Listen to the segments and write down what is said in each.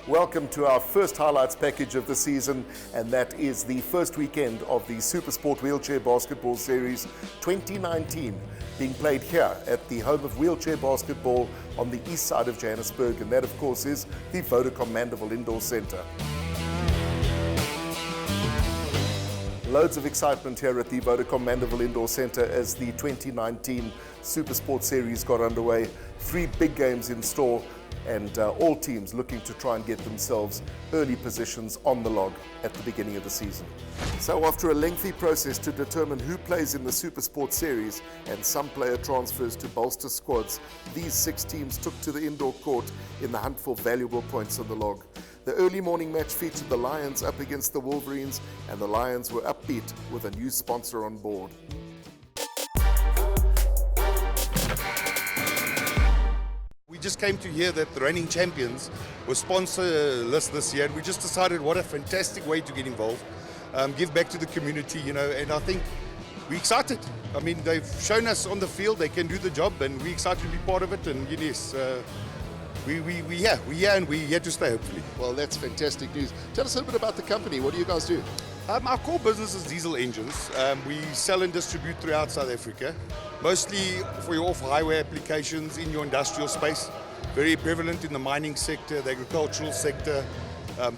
Welcome to our first highlights package of the season, and that is the first weekend of the Supersport Wheelchair Basketball Series 2019, being played here at the home of wheelchair basketball on the east side of Johannesburg, and that of course is the Vodacom Mandeville Indoor Centre. Loads of excitement here at the Vodacom Mandeville Indoor Centre as the 2019 Supersport Series got underway. 3 big games in store, and all teams looking to try and get themselves early positions on the log at the beginning of the season. So after a lengthy process to determine who plays in the Supersport Series and some player transfers to bolster squads, these 6 teams took to the indoor court in the hunt for valuable points on the log. The early morning match featured the Lions up against the Wolverines, and the Lions were upbeat with a new sponsor on board. We just came to hear that the reigning champions were sponsorless this year, and we just decided what a fantastic way to get involved, give back to the community, and I think we're excited. I mean, they've shown us on the field they can do the job, and we're excited to be part of it, and yes, we're here and we're here to stay, hopefully. Well, that's fantastic news. Tell us a little bit about the company. What do you guys do? Our core business is diesel engines. We sell and distribute throughout South Africa, mostly for your off-highway applications in your industrial space, very prevalent in the mining sector, the agricultural sector,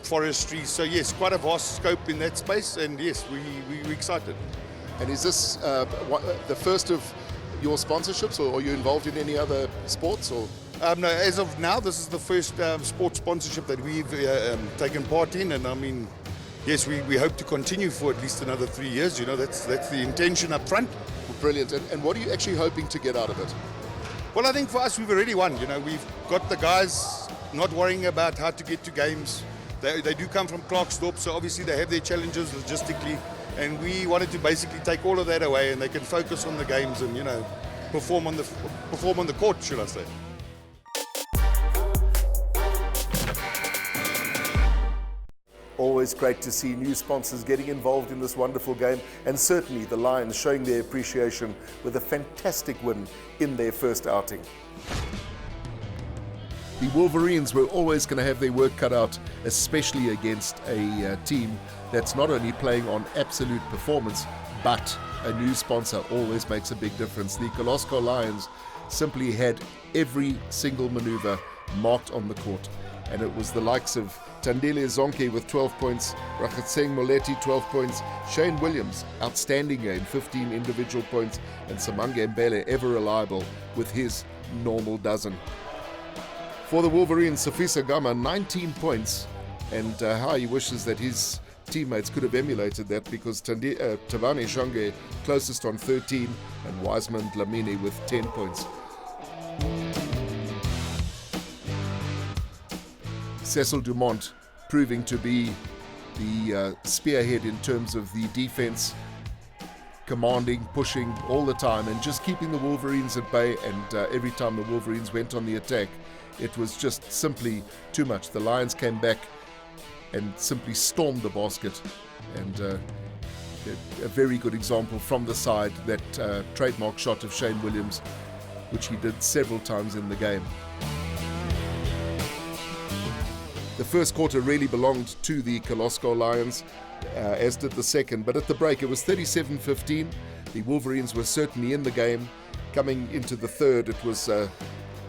forestry. So yes, quite a vast scope in that space, and yes, we're excited. And is this the first of your sponsorships, or are you involved in any other sports? Or no, as of now, this is the first sports sponsorship that we've taken part in, and I mean, yes, we hope to continue for at least another 3 years. That's the intention up front. Brilliant. And what are you actually hoping to get out of it? Well, I think for us, we've already won. We've got the guys not worrying about how to get to games. They do come from Klerksdorp, so obviously they have their challenges logistically, and we wanted to basically take all of that away, and they can focus on the games and perform on the court, should I say. Always great to see new sponsors getting involved in this wonderful game, and certainly the Lions showing their appreciation with a fantastic win in their first outing. The Wolverines were always going to have their work cut out, especially against a team that's not only playing on absolute performance, but a new sponsor always makes a big difference. The Kolosco Lions simply had every single maneuver marked on the court, and it was the likes of Tandile Zonke with 12 points, Rachatseng Moletti 12 points, Shane Williams, outstanding game, 15 individual points, and Samange Mbele, ever reliable with his normal dozen. For the Wolverines, Safisa Gama, 19 points, and how he wishes that his teammates could have emulated that, because Tavane Shange closest on 13, and Wiseman Dlamini with 10 points. Cecil Dumont proving to be the spearhead in terms of the defense, commanding, pushing all the time, and just keeping the Wolverines at bay. And every time the Wolverines went on the attack, it was just simply too much. The Lions came back and simply stormed the basket, and a very good example from the side, that trademark shot of Shane Williams, which he did several times in the game. The first quarter really belonged to the Kolosco Lions, as did the second, but at the break it was 37-15. The Wolverines were certainly in the game. Coming into the third, it was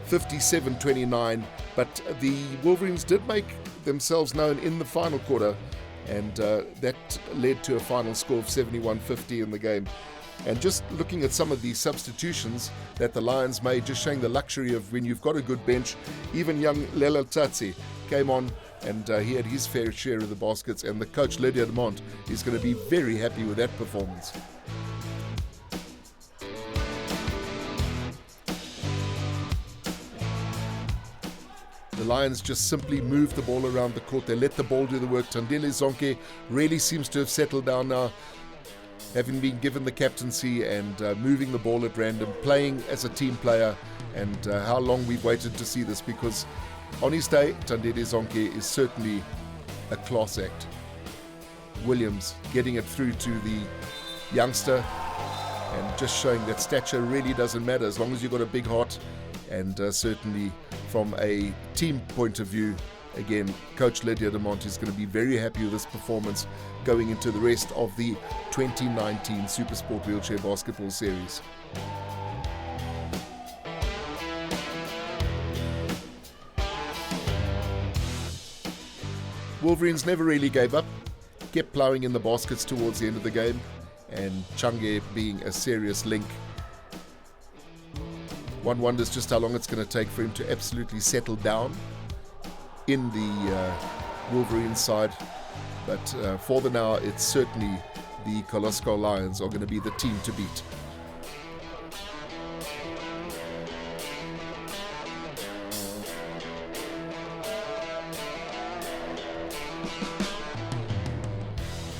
57-29, but the Wolverines did make themselves known in the final quarter, and that led to a final score of 71-50 in the game. And just looking at some of the substitutions that the Lions made, just showing the luxury of when you've got a good bench. Even young Lela Tsatsi came on, and he had his fair share of the baskets, and the coach Lydia Demont is going to be very happy with that performance. The Lions just simply moved the ball around the court. They let the ball do the work. Tandile Zonke really seems to have settled down now, having been given the captaincy and moving the ball at random, playing as a team player. And how long we've waited to see this, because on his day, Tandile Zonke is certainly a class act. Williams getting it through to the youngster, and just showing that stature really doesn't matter as long as you've got a big heart. And certainly from a team point of view, again, Coach Lydia de Monte is going to be very happy with this performance going into the rest of the 2019 Supersport Wheelchair Basketball Series. Wolverines never really gave up, kept ploughing in the baskets towards the end of the game, and Change being a serious link. One wonders just how long it's going to take for him to absolutely settle down in the Wolverines side, but for the now, it's certainly the Kolosco Lions are going to be the team to beat.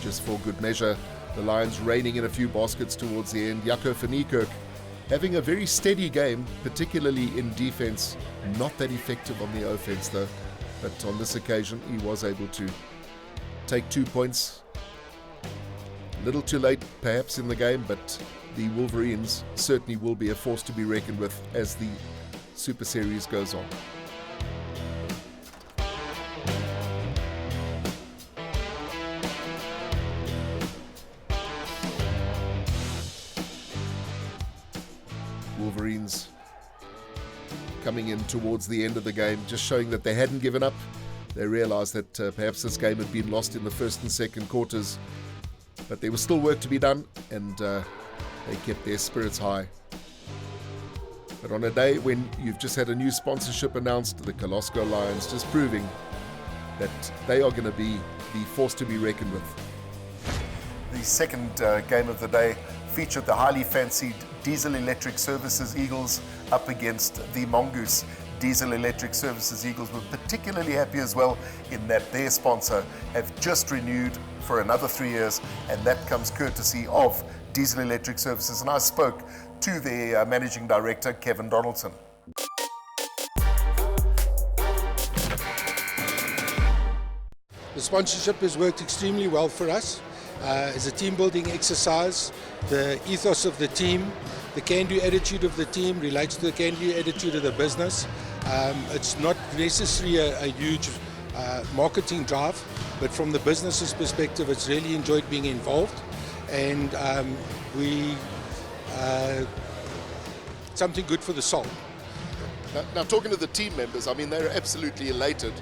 Just for good measure, the Lions reining in a few baskets towards the end. Jaco van Niekerk having a very steady game, particularly in defense. Not that effective on the offense though, but on this occasion he was able to take 2 points. A little too late perhaps in the game, but the Wolverines certainly will be a force to be reckoned with as the Super Series goes on. Wolverines coming in towards the end of the game, just showing that they hadn't given up. They realized that perhaps this game had been lost in the first and second quarters, but there was still work to be done, and they kept their spirits high. But on a day when you've just had a new sponsorship announced, the Kolosco Lions just proving that they are going to be the force to be reckoned with. The second game of the day featured the highly fancied Diesel Electric Services Eagles up against the Mongoose. Diesel Electric Services Eagles were particularly happy as well in that their sponsor have just renewed for another 3 years, and that comes courtesy of Diesel Electric Services. And I spoke to their managing director, Kevin Donaldson. The sponsorship has worked extremely well for us. It's a team building exercise. The ethos of the team, the can-do attitude of the team relates to the can-do attitude of the business. It's not necessarily a huge marketing drive, but from the business's perspective, it's really enjoyed being involved, and something good for the soul. Now, talking to the team members, I mean, they're absolutely elated.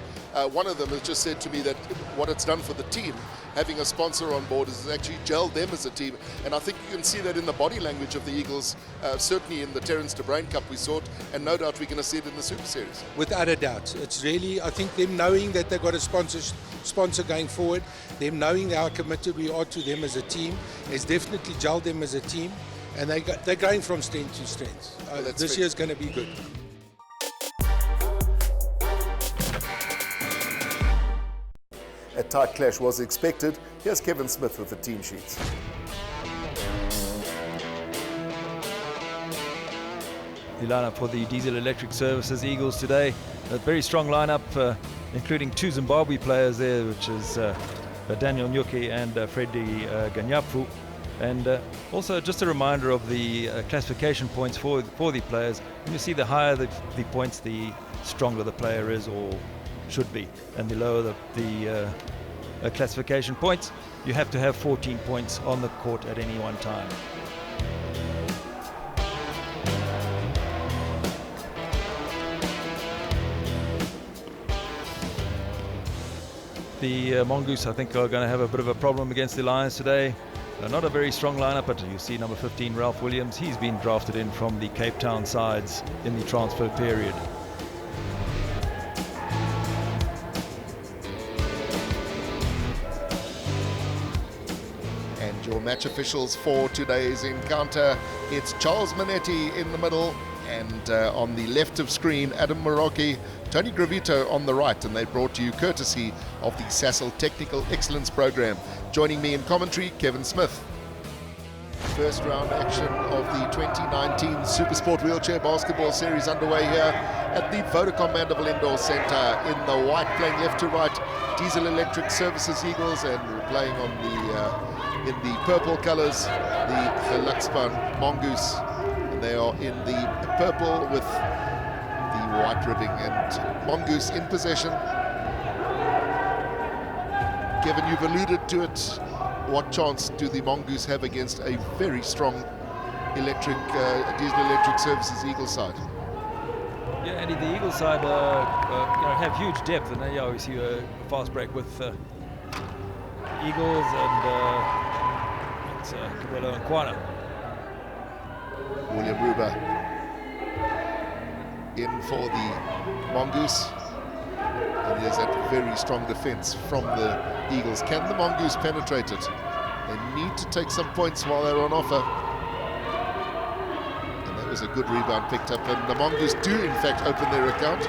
One of them has just said to me that what it's done for the team, having a sponsor on board, has actually gelled them as a team. And I think you can see that in the body language of the Eagles, certainly in the Terence de Bruin Cup we saw it, and no doubt we're going to see it in the Super Series. Without a doubt. It's really, I think, them knowing that they've got a sponsor going forward, them knowing how committed we are to them as a team, has definitely gelled them as a team, and they're going from strength to strength. This year's going to be good. A tight clash was expected. Here's Kevin Smith with the team sheets. The lineup for the Diesel Electric Services Eagles today. A very strong lineup, including two Zimbabwe players there, which is Daniel Nyuki and Freddy Ganyapu. And also just a reminder of the classification points for the players. When you see the higher the points, the stronger the player is or should be, and the lower the classification points, you have to have 14 points on the court at any one time. The Mongoose, I think, are going to have a bit of a problem against the Lions today. Not a very strong lineup, but you see number 15, Ralph Williams. He's been drafted in from the Cape Town sides in the transfer period. Your match officials for today's encounter, it's Charles Manetti in the middle, and on the left of screen, Adam Maroki, Tony Gravito on the right, and they brought to you courtesy of the Sasol Technical Excellence Program. Joining me in commentary, Kevin Smith. First round action of the 2019 Supersport Wheelchair Basketball Series underway here at the Vodacom Mandeville Indoor Centre. In the white, playing left to right, Diesel Electric Services Eagles, and we're playing on the in the purple colours, the Gelukspan Mongoose. And they are in the purple with the white ribbing, and Mongoose in possession. Kevin, you've alluded to it. What chance do the Mongoose have against a very strong diesel electric services Eagle side? Yeah, Andy, the Eagle side have huge depth, and yeah, we see a fast break with Eagles and it's Cabello and Kwana. William Ruber in for the Mongoose. And there's that very strong defense from the Eagles. Can the Mongoose penetrate it? They need to take some points while they're on offer. And that was a good rebound picked up. And the Mongoose do, in fact, open their account.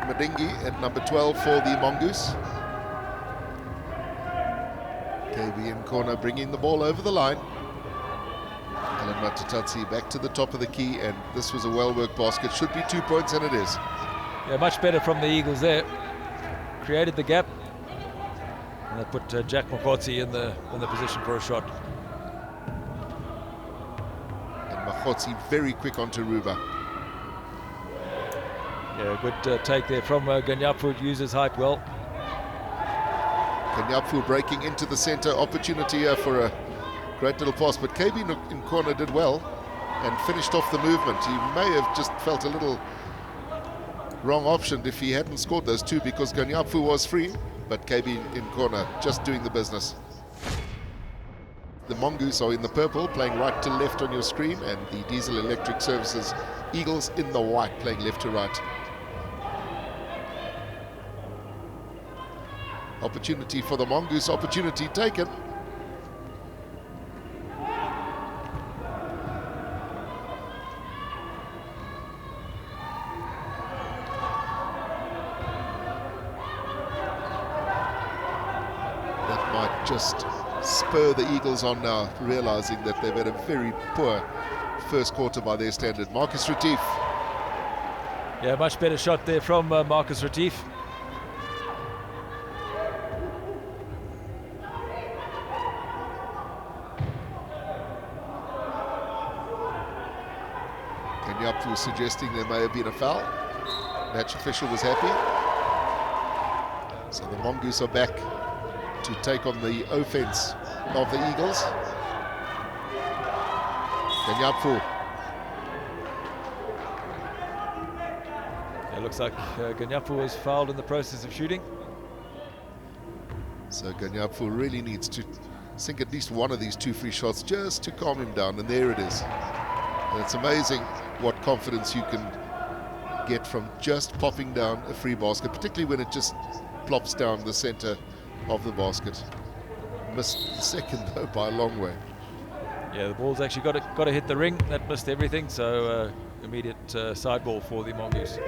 Madingi at number 12 for the Mongoose. KB in corner bringing the ball over the line. Alan Matatatsi back to the top of the key, and this was a well-worked basket. Should be 2 points, and it is. Yeah, much better from the Eagles there. Created the gap, and they put Jack Mokotsi in the position for a shot. And Mokotsi very quick onto Ruba. Yeah, good take there from Ganyapu, uses height well. Ganyapu breaking into the center, opportunity here for a great little pass, but KB in corner did well and finished off the movement. He may have just felt a little wrong optioned if he hadn't scored those two, because Ganyapu was free, but KB in corner just doing the business. The Mongoose are in the purple, playing right to left on your screen, and the Diesel Electric Services Eagles in the white, playing left to right. Opportunity for the Mongoose, opportunity taken. That might just spur the Eagles on now, realizing that they've had a very poor first quarter by their standard. Marcus Retief. Yeah, much better shot there from Marcus Retief. Ganyapu was suggesting there may have been a foul. Match official was happy. So the Mongoose are back to take on the offense of the Eagles. Ganyapu. It looks like Ganyapu was fouled in the process of shooting. So Ganyapu really needs to sink at least one of these two free shots just to calm him down, and there it is. And it's amazing what confidence you can get from just popping down a free basket, particularly when it just plops down the center of the basket. Missed the second though by a long way. Yeah, the ball's actually got to hit the ring. That missed everything, so immediate side ball for the Mongoose.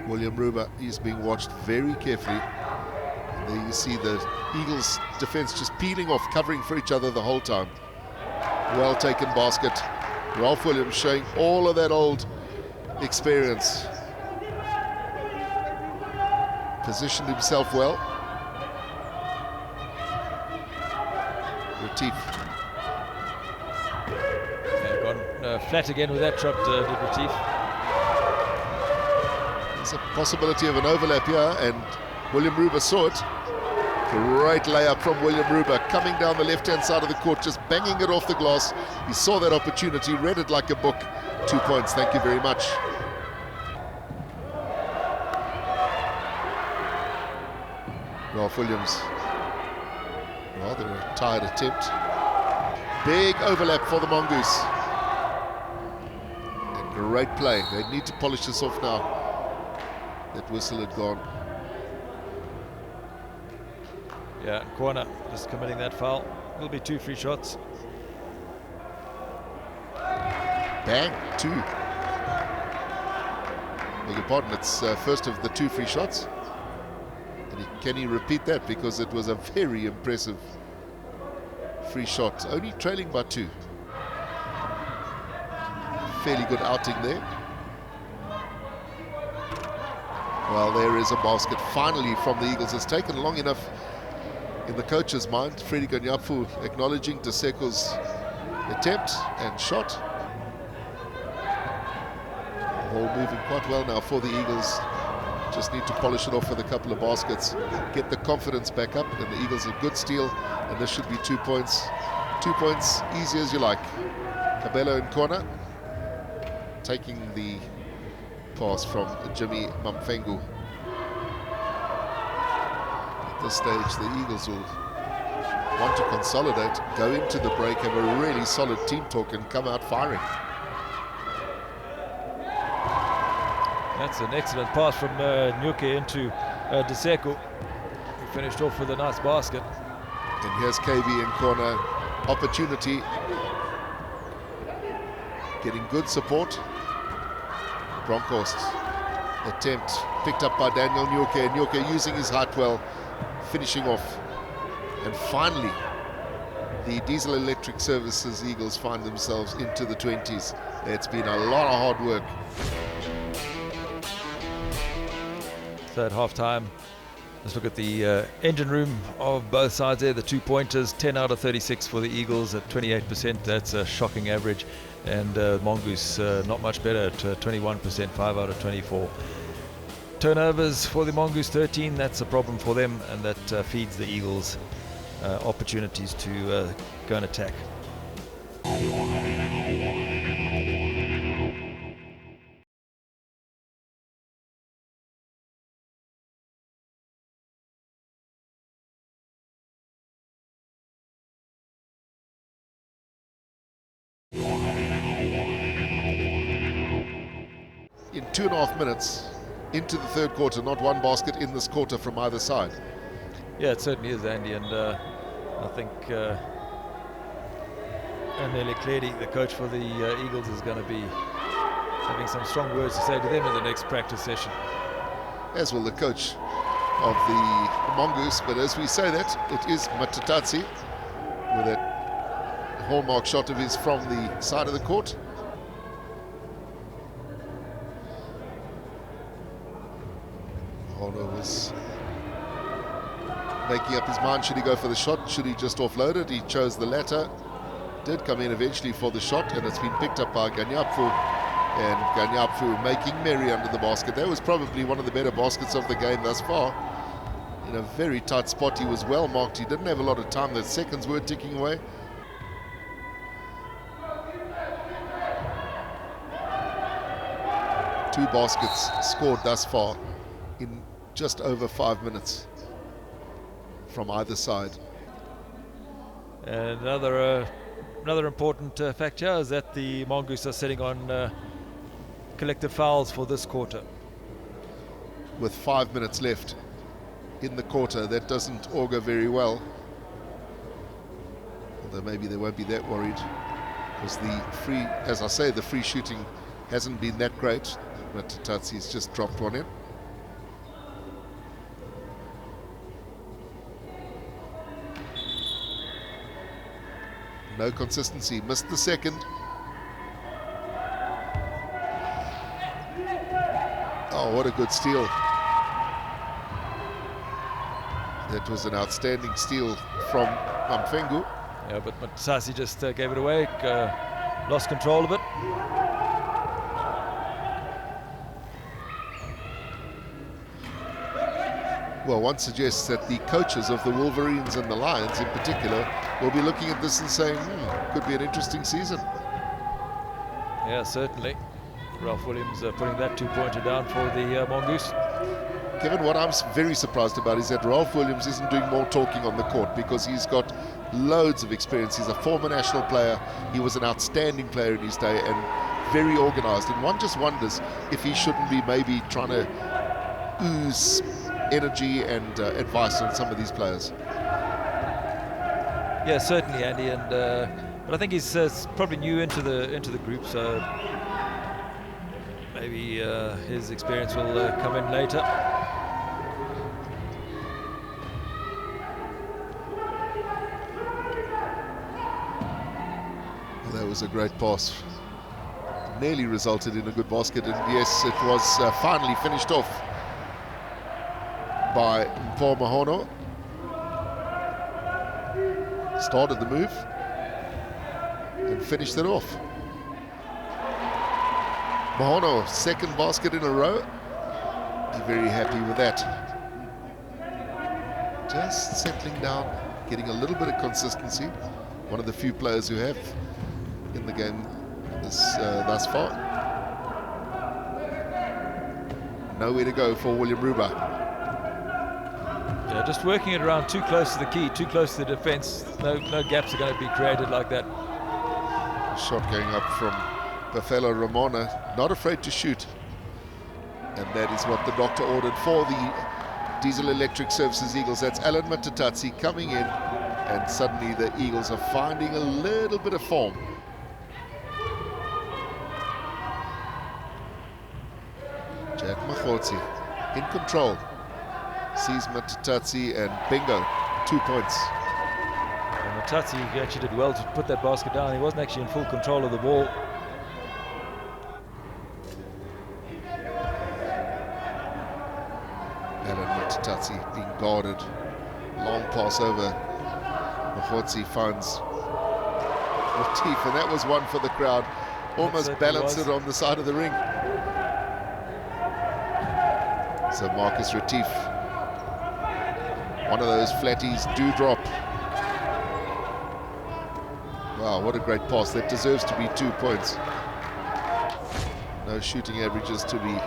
William Ruba is being watched very carefully. There you see the Eagles defense just peeling off, covering for each other the whole time. Well taken basket. Ralph Williams showing all of that old experience. Positioned himself well. Retief. Yeah, gone flat again with that shot, did Retief. There's a possibility of an overlap here, and William Ruba saw it. Great layup from William Ruba, coming down the left-hand side of the court, just banging it off the glass. He saw that opportunity, read it like a book. 2 points, thank you very much. Ralph Williams, rather a tired attempt. Big overlap for the Mongoose. And great play. They need to polish this off now. That whistle had gone. Yeah, corner just committing that foul. Will be 2 free shots. Bang, 2. Beg your pardon, it's first of the 2 free shots. And can he repeat that, because it was a very impressive free shot, only trailing by 2. Fairly good outing there. Well, there is a basket finally from the Eagles. It's taken long enough in the coach's mind. Freddie Ganyapu acknowledging Deseko's attempt and shot. Ball moving quite well now for the Eagles. Just need to polish it off with a couple of baskets, get the confidence back up, and the Eagles a good steal, and this should be 2 points. 2 points, easy as you like. Cabello in corner, taking the pass from Jimmy Mamfengu. At this stage, the Eagles will want to consolidate, go into the break, have a really solid team talk, and come out firing. That's an excellent pass from Nyuke into Deseko, who finished off with a nice basket. And here's KB in corner, opportunity, getting good support. Bronkhorst attempt picked up by Daniel Nyuke. Nyuke using his height well, finishing off. And finally, the Diesel Electric Services Eagles find themselves into the 20s. It's been a lot of hard work. So at half-time, let's look at the engine room of both sides there. The 2-pointers, 10 out of 36 for the Eagles at 28%. That's a shocking average. And Mongoose not much better at 21%, 5 out of 24. Turnovers for the Mongoose, 13. That's a problem for them, and that feeds the Eagles opportunities to go and attack. In 2.5 minutes into the third quarter, not one basket in this quarter from either side. Yeah, it certainly is, Andy, and I think Anele Cleary, the coach for the Eagles, is going to be having some strong words to say to them in the next practice session. As will the coach of the Mongoose, but as we say that, it is Matatatsi with a hallmark shot of his from the side of the court. Hono was making up his mind, should he go for the shot, should he just offload it? He chose the latter, did come in eventually for the shot, and it's been picked up by Ganyapu, and Ganyapu making merry under the basket. That was probably one of the better baskets of the game thus far. In a very tight spot, he was well marked, he didn't have a lot of time, the seconds were ticking away. Two baskets scored thus far in just over 5 minutes from either side. And another important fact here is that the Mongoose are sitting on collective fouls for this quarter. With 5 minutes left in the quarter, that doesn't augur very well. Although maybe they won't be that worried, because the free, as I say, the free shooting hasn't been that great, but Tatsi's just dropped one in. No consistency, missed the second. Oh, what a good steal. That was an outstanding steal from Mamfengu. Yeah, but Matsasi just gave it away, lost control of it. Well, one suggests that the coaches of the Wolverines and the Lions in particular will be looking at this and saying, could be an interesting season. Yeah, certainly. Ralph Williams putting that 2-pointer down for the Mongoose. Kevin, what I'm very surprised about is that Ralph Williams isn't doing more talking on the court, because he's got loads of experience. He's a former national player. He was an outstanding player in his day and very organized. And one just wonders if he shouldn't be maybe trying to ooze energy and advice on some of these players. Yeah, certainly, Andy, and but I think he's probably new into the group, so maybe his experience will come in later. That was a great pass. Nearly resulted in a good basket, and yes, it was finally finished off by Paul Mahono. Started the move and finished it off. Mahono, second basket in a row. Be very happy with that. Just settling down, getting a little bit of consistency. One of the few players who have in the game thus far. Nowhere to go for William Ruba. Yeah, just working it around too close to the key, too close to the defense. No gaps are going to be created like that. Shot going up from Bafelo Ramona, not afraid to shoot. And that is what the doctor ordered for the Diesel Electric Services Eagles. That's Alan Matatatsi coming in, and suddenly the Eagles are finding a little bit of form. Jack Mahotsi in control. Sees Matatatsi and bingo, 2 points. And Matatatsi actually did well to put that basket down. He wasn't actually in full control of the ball. Alan Matatatsi being guarded. Long pass over. Mahotsi finds Retief, and that was one for the crowd. Almost balanced it on the side of the ring. So Marcus Retief, one of those flatties do drop. Wow, what a great pass. That deserves to be 2 points. No shooting averages to be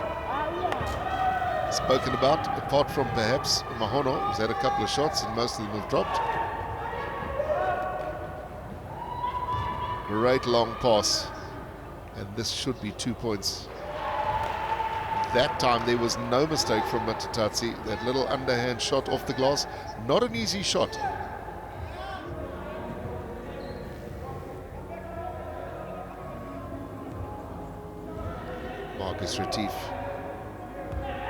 spoken about, apart from perhaps Mahono, who's had a couple of shots and most of them have dropped. Great long pass, and this should be 2 points. That time there was no mistake from Matatatsi. That little underhand shot off the glass, not an easy shot. Marcus Retief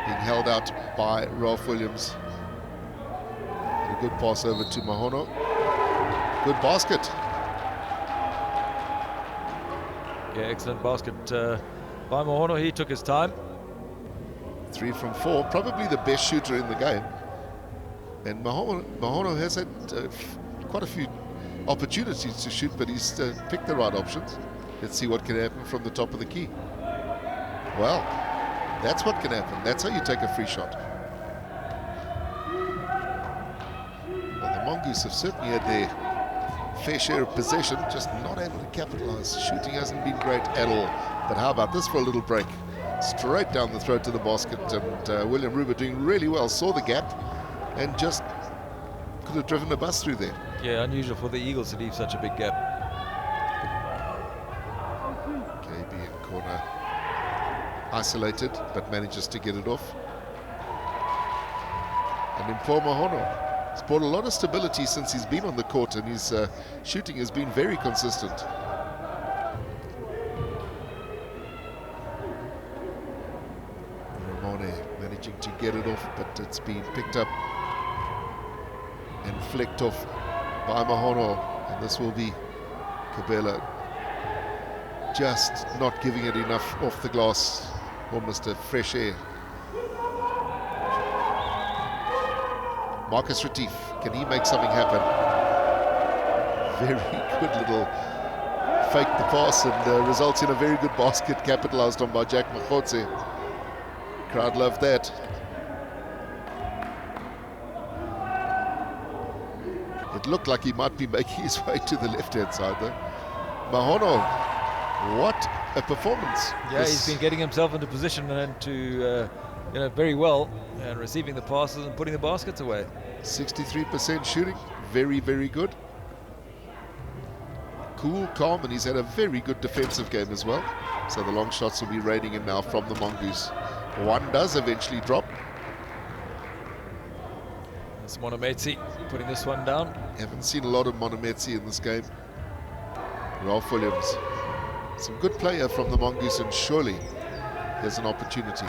being held out by Ralph Williams. And a good pass over to Mahono. Good basket. Yeah, excellent basket by Mahono. He took his time. 3 from 4, probably the best shooter in the game. And Mahono has had quite a few opportunities to shoot, but he's picked the right options. Let's see what can happen from the top of the key. Well, that's what can happen. That's how you take a free shot. Well, the Mongoose have certainly had their fair share of possession, just not able to capitalize. Shooting hasn't been great at all. But how about this for a little break? Straight down the throat to the basket, and William Ruba doing really well, saw the gap and just could have driven a bus through there. Yeah, unusual for the Eagles to leave such a big gap. KB in corner, isolated, but manages to get it off. And in Paul Mahono, he's brought a lot of stability since he's been on the court, and his shooting has been very consistent. Managing to get it off, but it's been picked up and flicked off by Mahono, and this will be Cabela just not giving it enough off the glass, almost a fresh air. Marcus Retief, can he make something happen? Very good little fake the pass, and results in a very good basket capitalized on by Jack Mahotsi. Crowd loved that. It looked like he might be making his way to the left-hand side though. Mahono, what a performance. Yeah, he's been getting himself into position and to very well, and receiving the passes and putting the baskets away. 63% shooting, very, very good. Cool, calm, and he's had a very good defensive game as well. So the long shots will be raining in now from the Mongoose. One does eventually drop. It's Monometsi putting this one down. Haven't seen a lot of Monometsi in this game. Ralph Williams, some good player from the Mongoose, and surely there's an opportunity.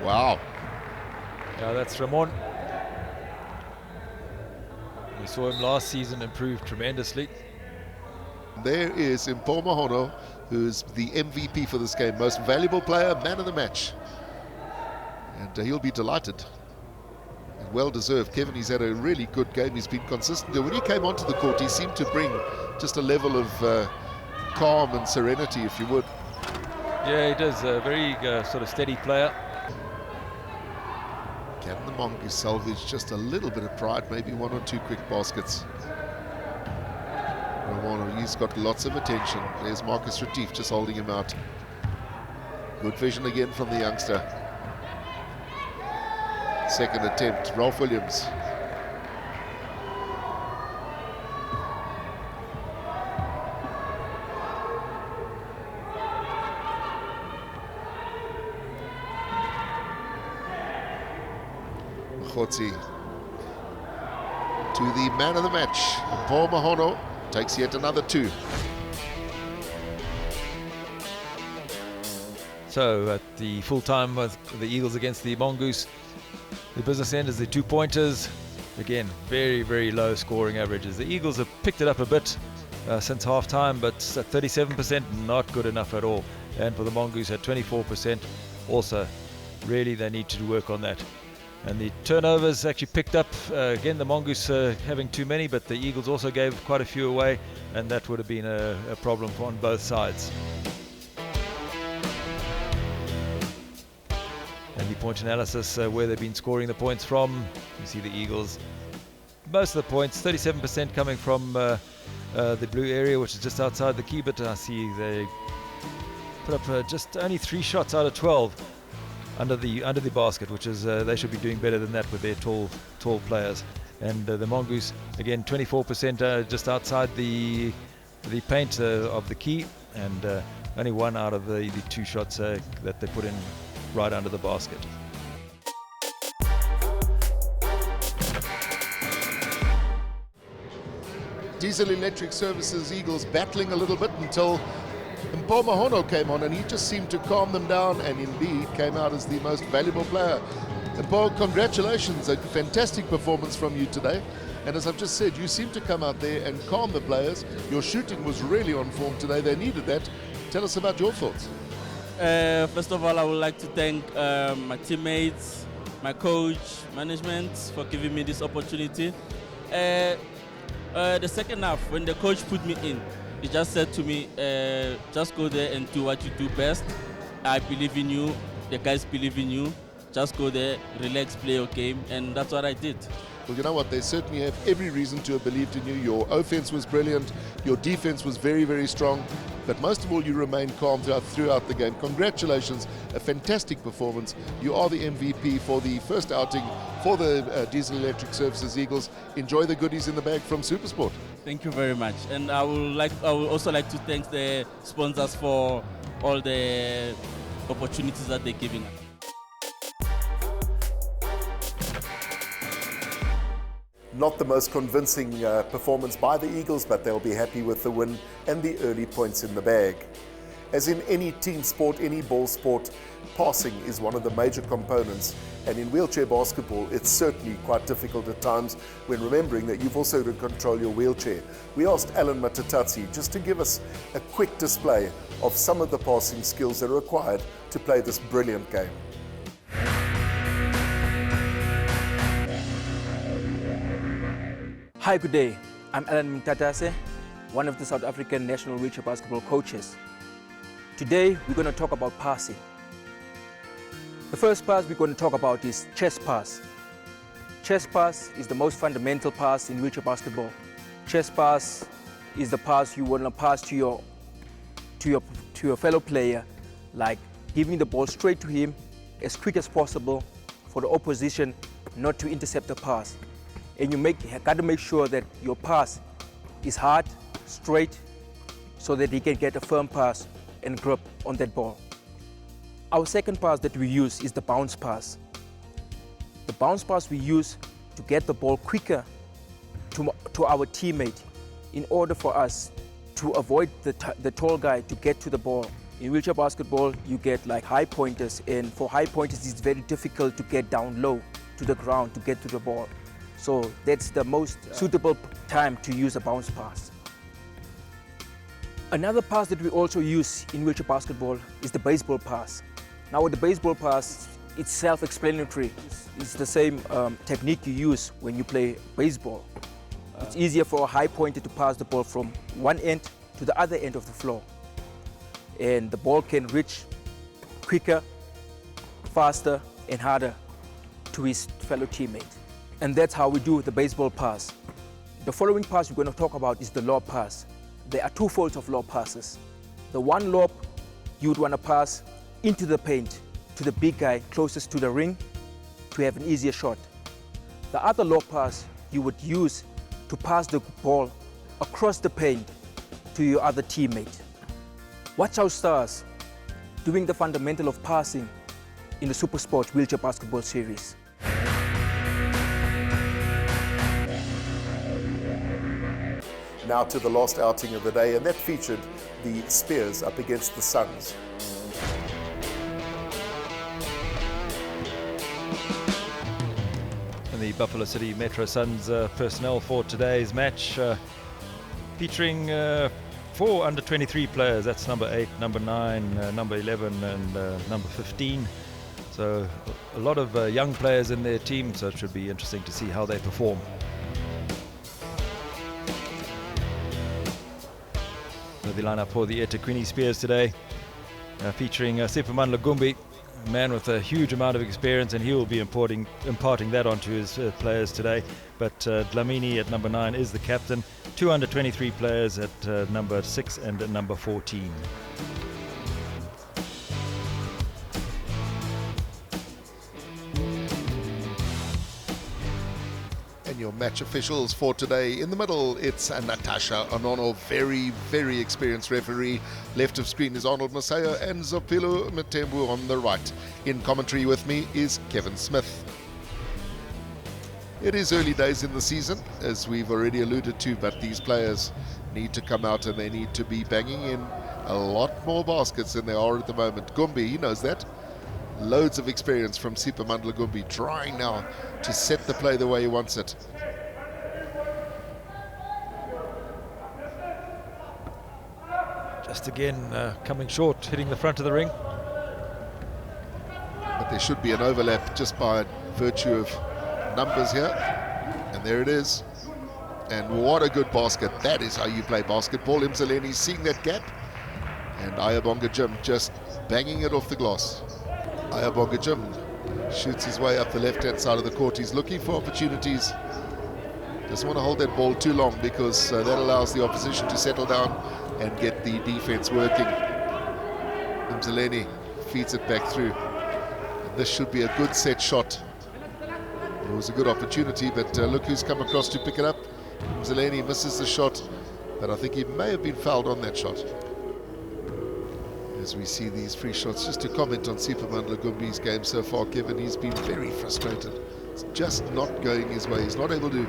Wow. Yeah, that's Ramon. We saw him last season improve tremendously. There is Mpho Mahono, who's the MVP for this game, most valuable player, man of the match. And he'll be delighted. And well deserved. Kevin, he's had a really good game. He's been consistent. When he came onto the court, he seemed to bring just a level of calm and serenity, if you would. Yeah, he does. A very sort of steady player. Can the Mongoose salvage just a little bit of pride, maybe one or two quick baskets? Romano, he's got lots of attention. There's Marcus Retief just holding him out. Good vision again from the youngster. Second attempt, Ralph Williams. Khotsi to the man of the match. Mpho Mahono takes yet another 2. So at the full time with the Eagles against the Mongoose, the business end is the 2-pointers. Again, very, very low scoring averages. The Eagles have picked it up a bit since half time, but at 37%, not good enough at all. And for the Mongoose at 24%, also really they need to work on that. And the turnovers actually picked up. Again, the Mongoose having too many, but the Eagles also gave quite a few away, and that would have been a problem on both sides. And the point analysis, where they've been scoring the points from, you see the Eagles, most of the points, 37% coming from the blue area, which is just outside the key, but I see they put up just only 3 shots out of 12 under the basket, which is they should be doing better than that with their tall players. And the Mongoose, again, 24% just outside the paint of the key, and only 1 out of the 2 shots that they put in right under the basket. Diesel Electric Services Eagles battling a little bit until Mpho Mahono came on, and he just seemed to calm them down, and indeed came out as the most valuable player. Mpho, congratulations, a fantastic performance from you today. And as I've just said, you seem to come out there and calm the players. Your shooting was really on form today. They needed that. Tell us about your thoughts. First of all, I would like to thank my teammates, my coach, management for giving me this opportunity. The second half, when the coach put me in, he just said to me, just go there and do what you do best. I believe in you. The guys believe in you. Just go there, relax, play your game, and that's what I did. Well, you know what? They certainly have every reason to have believed in you. Your offense was brilliant. Your defense was very, very strong. But most of all, you remained calm throughout the game. Congratulations. A fantastic performance. You are the MVP for the first outing for the Diesel Electric Services Eagles. Enjoy the goodies in the bag from Supersport. Thank you very much. And I would also like to thank the sponsors for all the opportunities that they're giving us. Not the most convincing performance by the Eagles, but they'll be happy with the win and the early points in the bag. As in any team sport, any ball sport, passing is one of the major components. And in wheelchair basketball, it's certainly quite difficult at times when remembering that you've also got to control your wheelchair. We asked Alan Matatatsi just to give us a quick display of some of the passing skills that are required to play this brilliant game. Hi, good day. I'm Alan Mtatase, one of the South African national wheelchair basketball coaches. Today, we're going to talk about passing. The first pass we're going to talk about is chest pass. Chest pass is the most fundamental pass in wheelchair basketball. Chest pass is the pass you want to pass to your fellow player, like giving the ball straight to him as quick as possible for the opposition not to intercept the pass. And you got to make sure that your pass is hard, straight, so that he can get a firm pass and grip on that ball. Our second pass that we use is the bounce pass. The bounce pass we use to get the ball quicker to our teammate in order for us to avoid the tall guy to get to the ball. In wheelchair basketball, you get like high pointers, and for high pointers, it's very difficult to get down low to the ground to get to the ball. So that's the most suitable time to use a bounce pass. Another pass that we also use in wheelchair basketball is the baseball pass. Now with the baseball pass, it's self-explanatory. It's the same technique you use when you play baseball. It's easier for a high pointer to pass the ball from one end to the other end of the floor. And the ball can reach quicker, faster and harder to his fellow teammate. And that's how we do the baseball pass. The following pass we're going to talk about is the lob pass. There are two folds of lob passes. The one lob you would want to pass into the paint to the big guy closest to the ring to have an easier shot. The other lob pass you would use to pass the ball across the paint to your other teammate. Watch our stars doing the fundamental of passing in the Supersport Wheelchair Basketball Series. Now to the last outing of the day, and that featured the Spears up against the Suns. And the Buffalo City Metro Suns personnel for today's match, featuring 4 under-23 players. That's number 8, number 9, number 11 and number 15. So a lot of young players in their team, so it should be interesting to see how they perform. The lineup for the eThekwini Spears today, featuring Superman Lagumbi, a man with a huge amount of experience, and he will be imparting that onto his players today. But Dlamini at number 9 is the captain. 2 under-23 players at number 6 and number 14. Your match officials for today. In the middle, it's Natasha Onono, very, very experienced referee. Left of screen is Arnold Masaya and Zopilo Matembu on the right. In commentary with me is Kevin Smith. It is early days in the season, as we've already alluded to, but these players need to come out and they need to be banging in a lot more baskets than they are at the moment. Gumbi, he knows that. Loads of experience from Supermandla Gumbi, trying now to set the play the way he wants it. Just again coming short, hitting the front of the ring. But there should be an overlap just by virtue of numbers here. And there it is. And what a good basket. That is how you play basketball. Mzaleni seeing that gap. And Ayabonga Jim just banging it off the glass. Ayabonga Jim shoots his way up the left-hand side of the court. He's looking for opportunities. Doesn't want to hold that ball too long because that allows the opposition to settle down and get the defense working. Mzaleni feeds it back through. And this should be a good set shot. It was a good opportunity, but look who's come across to pick it up. Mzaleni misses the shot, but I think he may have been fouled on that shot. As we see these free shots, just to comment on Superman Lagumbi's game so far, Kevin, he's been very frustrated. It's just not going his way. He's not able to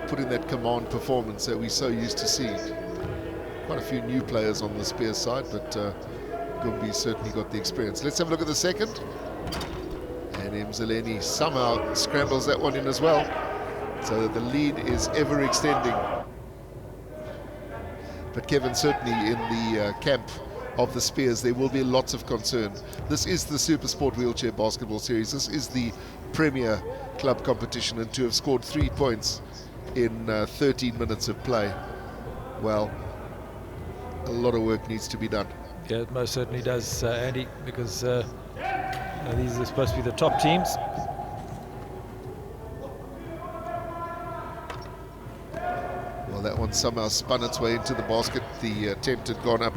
put in that command performance that we're so used to seeing. Quite a few new players on the Spears side, but Gumbi's certainly got the experience. Let's have a look at the second. And Mzaleni somehow scrambles that one in as well, so that the lead is ever extending. But Kevin, certainly in the camp of the Spears, there will be lots of concern. This is the Supersport Wheelchair Basketball Series. This is the premier club competition, and to have scored 3 points in 13 minutes of play, well, a lot of work needs to be done. Yeah, it most certainly does, Andy, because these are supposed to be the top teams. Well, that one somehow spun its way into the basket. The attempt had gone up,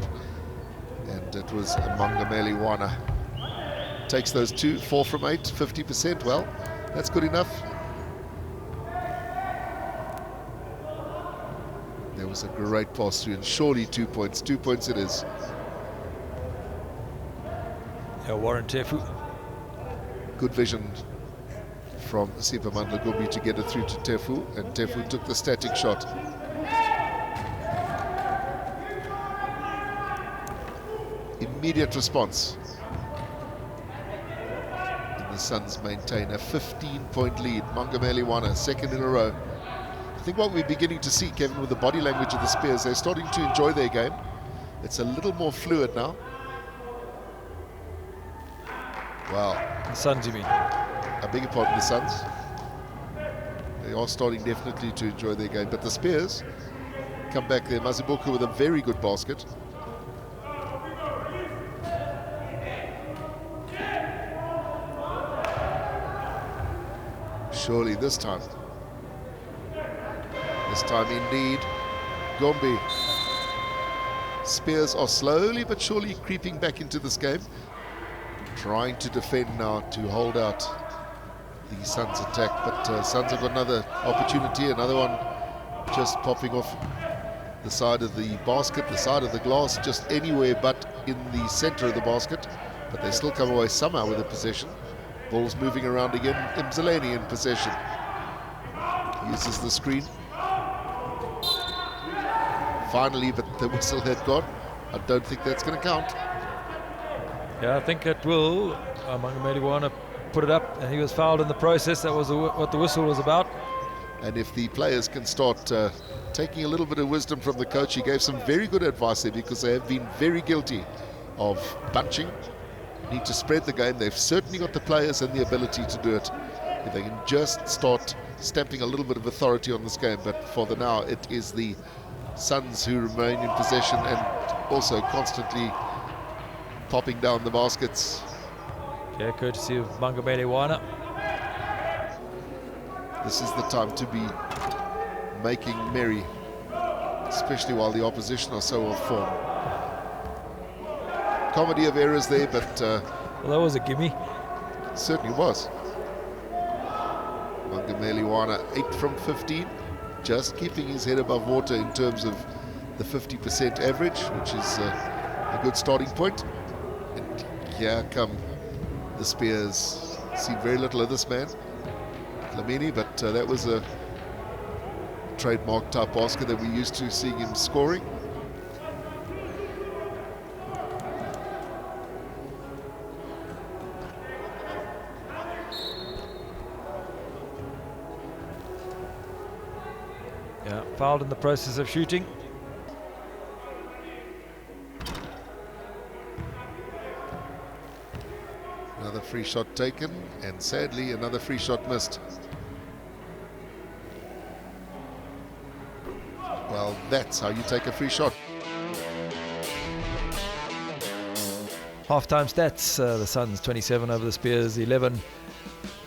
and it was Mangameli Wana. Takes those 2, 4 from 8, 50%. Well, that's good enough. There was a great pass through, and surely 2 points. 2 points it is. Yeah, Warren Tefu. Good vision from Supermandla Gumbi to get it through to Tefu, and Tefu took the static shot. Immediate response. And the Suns maintain a 15-point lead. Mangameli Wana, second in a row. think what we're beginning to see, Kevin, with the body language of the Spears, they're starting to enjoy their game. It's a little more fluid now. Wow. The Suns, you mean? I beg your pardon, the Suns. They are starting definitely to enjoy their game. But the Spears come back there. Mazibuko with a very good basket. Surely this time. This time indeed, Gombe. Spears are slowly but surely creeping back into this game. Trying to defend now to hold out the Suns attack, but Suns have got another opportunity, another one just popping off the side of the basket, the side of the glass, just anywhere but in the center of the basket, but they still come away somehow with the possession. Ball's moving around again. Mzaleni in possession. Uses the screen. Finally, but the whistle had gone. I don't think that's going to count. Yeah, I think it will. Mangameli put it up, and he was fouled in the process. That was what the whistle was about. And if the players can start taking a little bit of wisdom from the coach, he gave some very good advice there, because they have been very guilty of bunching. Need to spread the game. They've certainly got the players and the ability to do it if they can just start stamping a little bit of authority on this game. But for the now, it is the Suns who remain in possession and also constantly popping down the baskets. Yeah, courtesy of Mangameli Wana. This is the time to be making merry, especially while the opposition are so off form. Comedy of errors there, but well, that was a gimme. Certainly was. Mangameli Wana 8 from 15, just keeping his head above water in terms of the 50% average, which is a good starting point. And here come the Spears. Seen very little of this man, Lamini, but that was a trademark type basket that we're used to seeing him scoring. Yeah, fouled in the process of shooting. Another free shot taken, and sadly another free shot missed. Well, that's how you take a free shot. Half-time stats, the Suns 27 over the Spears 11.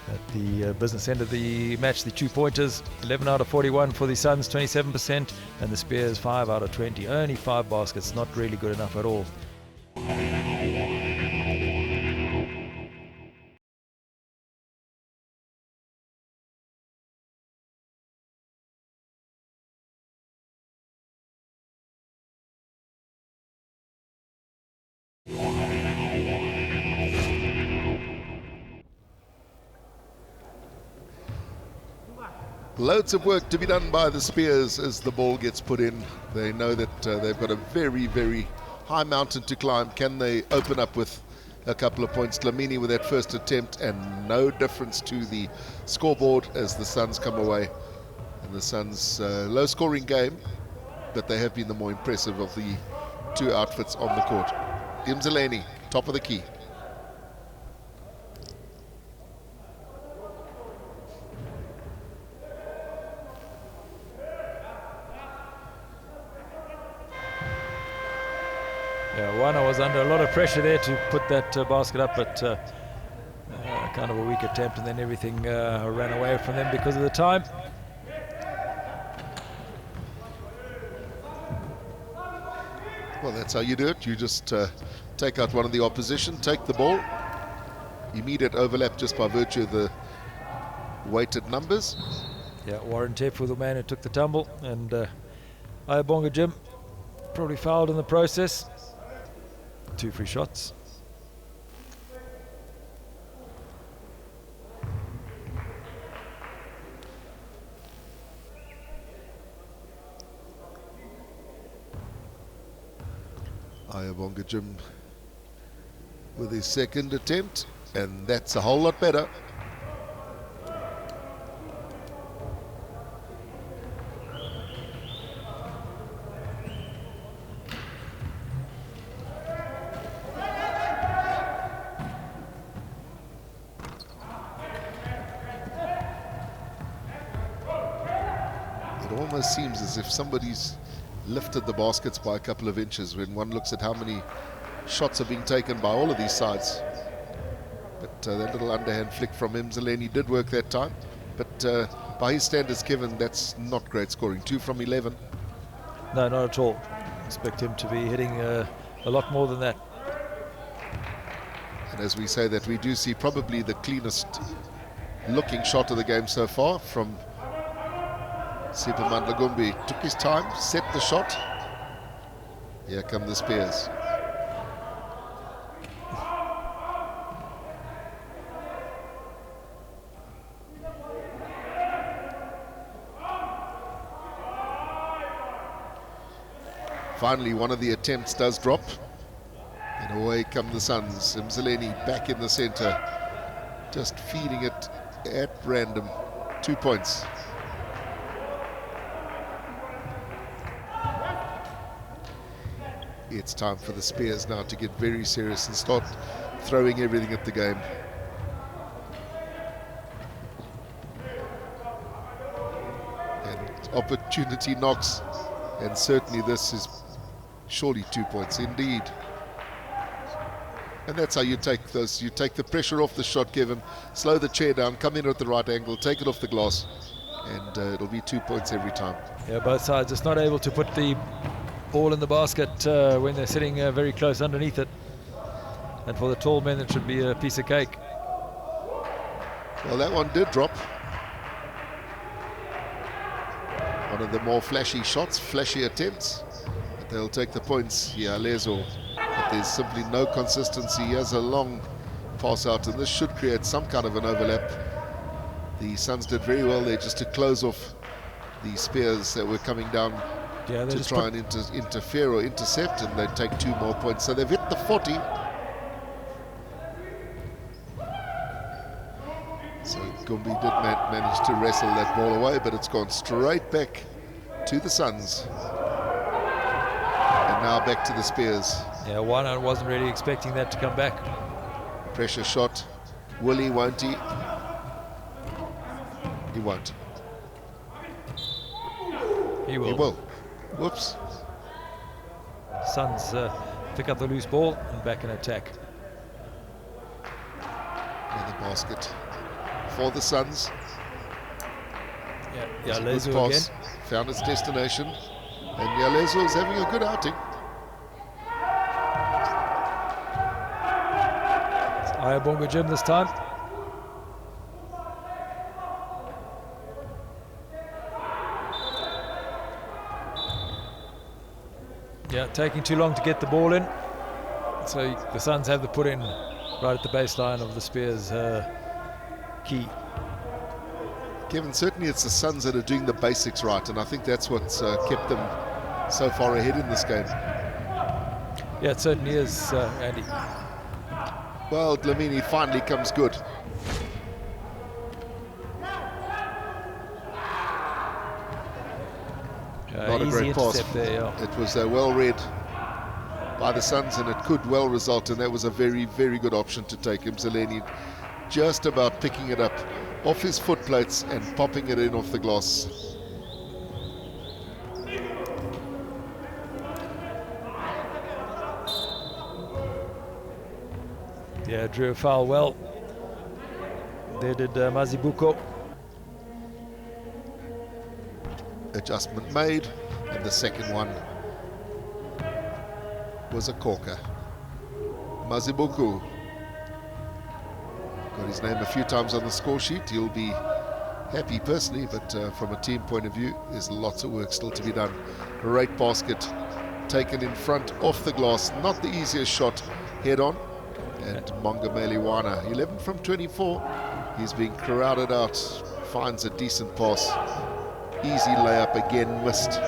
At the business end of the match, the 2-pointers, 11 out of 41 for the Suns, 27%, and the Spears 5 out of 20. Only 5 baskets, not really good enough at all. Loads of work to be done by the Spears as the ball gets put in. They know that they've got a very, very high mountain to climb. Can they open up with a couple of points? Lamini with that first attempt, and no difference to the scoreboard as the Suns come away. And the Suns, low scoring game, but they have been the more impressive of the two outfits on the court. Mzaleni, top of the key. Yeah, Wana was under a lot of pressure there to put that basket up, but kind of a weak attempt, and then everything ran away from them because of the time. Well, that's how you do it. You just take out one of the opposition, take the ball. Immediate overlap just by virtue of the weighted numbers. Yeah, Warren Teff was the man who took the tumble, and Ayabonga Jim probably fouled in the process. 2 free shots. Ayabonga Jim with his second attempt, and that's a whole lot better. It almost seems as if somebody's lifted the baskets by a couple of inches when one looks at how many shots are being taken by all of these sides. But that little underhand flick from Mzaleni did work that time. But by his standards, Kevin, that's not great scoring. 2 from 11. No, not at all. Expect him to be hitting a lot more than that. And as we say that, we do see probably the cleanest looking shot of the game so far from Superman Lagumbi. Took his time, set the shot. Here come the Spears. Finally, one of the attempts does drop. And away come the Suns. Mzaleni back in the center, just feeding it at random. 2 points. It's time for the Spears now to get very serious and start throwing everything at the game. And opportunity knocks, and certainly this is surely 2 points indeed. And that's how you take those. You take the pressure off the shot, Kevin, slow the chair down, come in at the right angle, take it off the glass, and it'll be 2 points every time. Yeah, both sides just not able to put the ball in the basket when they're sitting very close underneath it. And for the tall men, it should be a piece of cake. Well, that one did drop. One of the more flashy shots, flashy attempts. But they'll take the points. Yeah, Lezo. But there's simply no consistency. He has a long pass out, and this should create some kind of an overlap. The Suns did very well there just to close off the Spears that were coming down to try and interfere or intercept, and they take 2 more points. So they've hit the 40. So Gumbi did manage to wrestle that ball away, but it's gone straight back to the Suns. And now back to the Spears. Yeah, one wasn't really expecting that to come back. Pressure shot. Will he, won't he? He won't. He will. He will. Whoops. Suns pick up the loose ball and back in attack. Another basket for the Suns. Yeah, Lezo again. Found its destination. And Yalezo is having a good outing. It's Ayabonga Jim this time. Yeah, taking too long to get the ball in. So the Suns have the put in right at the baseline of the Spears key. Kevin, certainly it's the Suns that are doing the basics right, and I think that's what's kept them so far ahead in this game. Yeah, it certainly is, Andy. Well, Dlamini finally comes good. Not a great pass. There, yeah. It was well read by the Suns, and it could well result, and that was a very, very good option to take. Mzaleni just about picking it up off his foot plates and popping it in off the glass. Yeah, drew a foul well. There did Mazibuko. Adjustment made, and the second one was a corker. Mazibuku got his name a few times on the score sheet. He'll be happy personally, but from a team point of view, there's lots of work still to be done. Great basket taken in front, off the glass, not the easiest shot, head on. And Mongameli Wana, 11 from 24. He's being crowded out, finds a decent pass. Easy layup, again missed.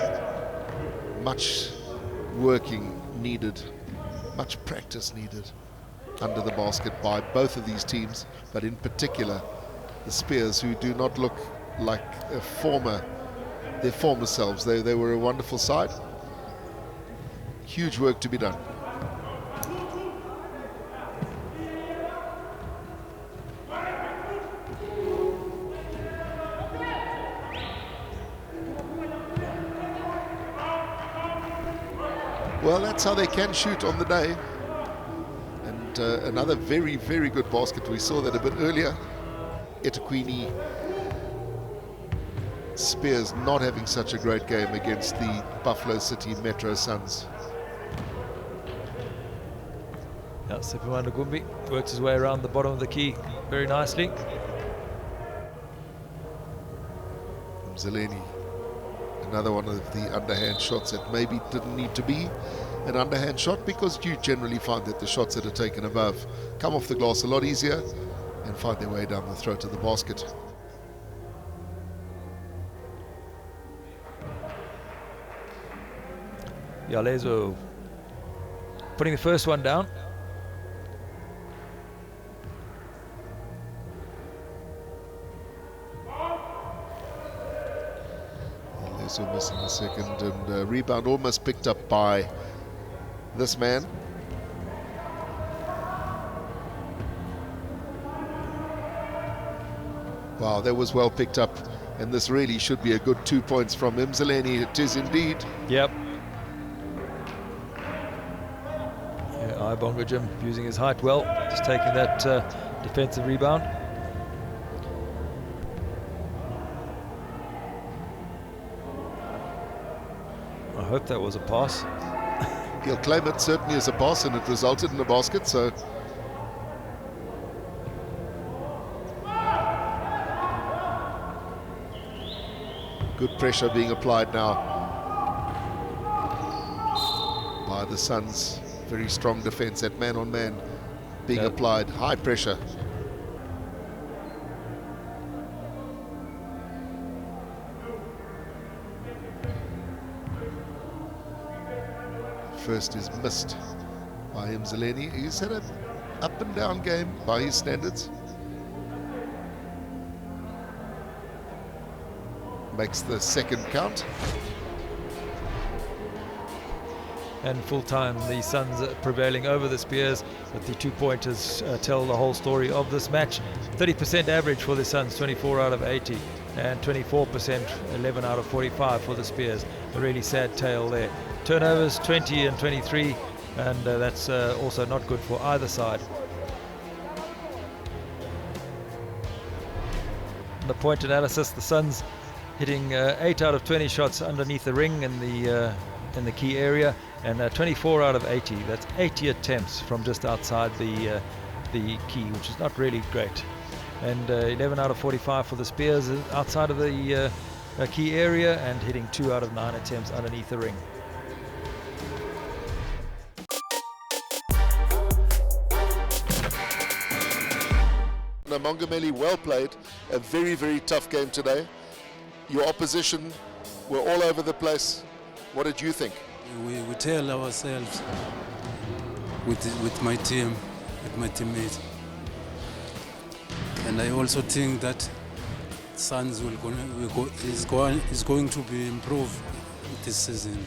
Much working needed, much practice needed under the basket by both of these teams, but in particular the Spears, who do not look like their former selves. They were a wonderful side. Huge work to be done. Well, that's how they can shoot on the day. And another very, very good basket. We saw that a bit earlier. eThekwini Spears not having such a great game against the Buffalo City Metro Suns. Yeah, Siphiwe Ngumbi works his way around the bottom of the key very nicely. Mzileni, another one of the underhand shots that maybe didn't need to be an underhand shot, because you generally find that the shots that are taken above come off the glass a lot easier and find their way down the throat of the basket. Yalezo putting the first one down. Yalezo missing the second, and rebound almost picked up by this man. Wow, that was well picked up, and this really should be a good 2 points from Mzileni. It is indeed. Yep. Ibonga Jim using his height well, just taking that defensive rebound. I hope that was a pass. He'll claim it certainly as a pass, and it resulted in a basket, so good pressure being applied now by the Suns. Very strong defense, that man-on-man being applied, high pressure. First is missed by Mzileni. He's had an up and down game by his standards. Makes the second count. And full time, the Suns are prevailing over the Spears, but the 2-pointers tell the whole story of this match. 30% average for the Suns, 24 out of 80, and 24%, 11 out of 45 for the Spears. A really sad tale there. Turnovers 20 and 23, and that's also not good for either side. The point analysis, the Suns hitting 8 out of 20 shots underneath the ring in the key area, and 24 out of 80. That's 80 attempts from just outside the key, which is not really great. And 11 out of 45 for the Spears outside of the key area, and hitting 2 out of 9 attempts underneath the ring. Mongameli, well played. A very, very tough game today. Your opposition were all over the place. What did you think? We tell ourselves with my team, with my teammates, and I also think that Suns is going to be improved this season.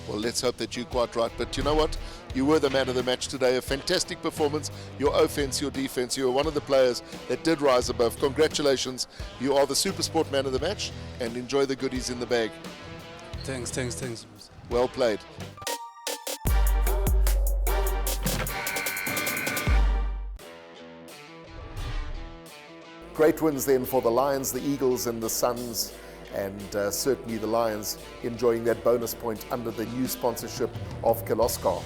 Well, let's hope that you're quite right. But you know what? You were the man of the match today. A fantastic performance. Your offense, your defense. You were one of the players that did rise above. Congratulations. You are the Supersport man of the match, and enjoy the goodies in the bag. Thanks. Well played. Great wins then for the Lions, the Eagles and the Suns, and certainly the Lions enjoying that bonus point under the new sponsorship of Kirloskar.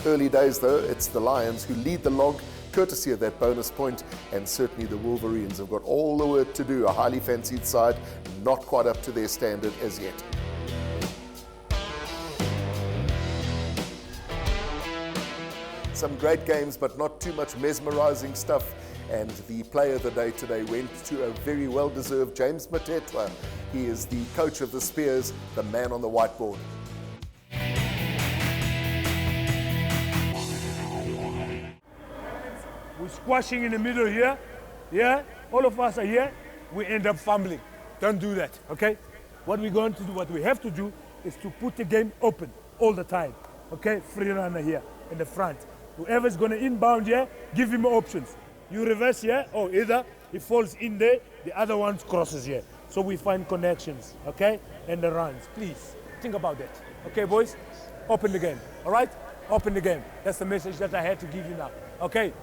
Early days though, it's the Lions who lead the log, courtesy of that bonus point, and certainly the Wolverines have got all the work to do. A highly fancied side, not quite up to their standard as yet. Some great games, but not too much mesmerizing stuff. And the player of the day today went to a very well-deserved James Matetwa. He is the coach of the Spears, the man on the whiteboard. We're squashing in the middle here. Yeah, all of us are here. We end up fumbling. Don't do that, okay? What we're going to do, what we have to do, is to put the game open all the time. Okay, free runner here in the front. Whoever's going to inbound here, give him options. You reverse here, or either he falls in there, the other one crosses here. So we find connections, okay? And the runs. Please, think about that. Okay, boys? Open the game, all right? Open the game. That's the message that I had to give you now, okay?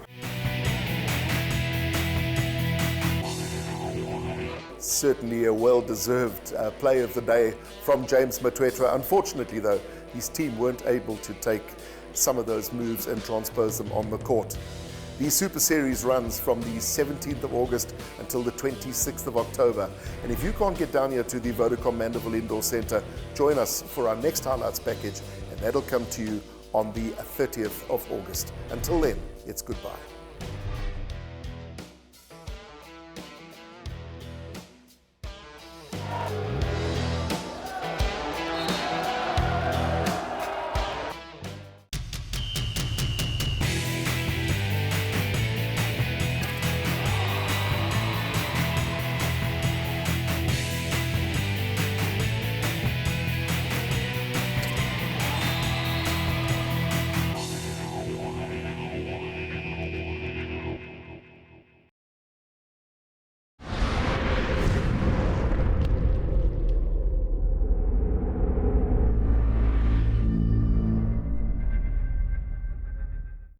Certainly a well-deserved play of the day from James Matwetra. Unfortunately, though, his team weren't able to take some of those moves and transpose them on the court. The Super Series runs from the 17th of August until the 26th of October. And if you can't get down here to the Vodacom Mandeville Indoor Centre, join us for our next highlights package, and that'll come to you on the 30th of August. Until then, it's goodbye.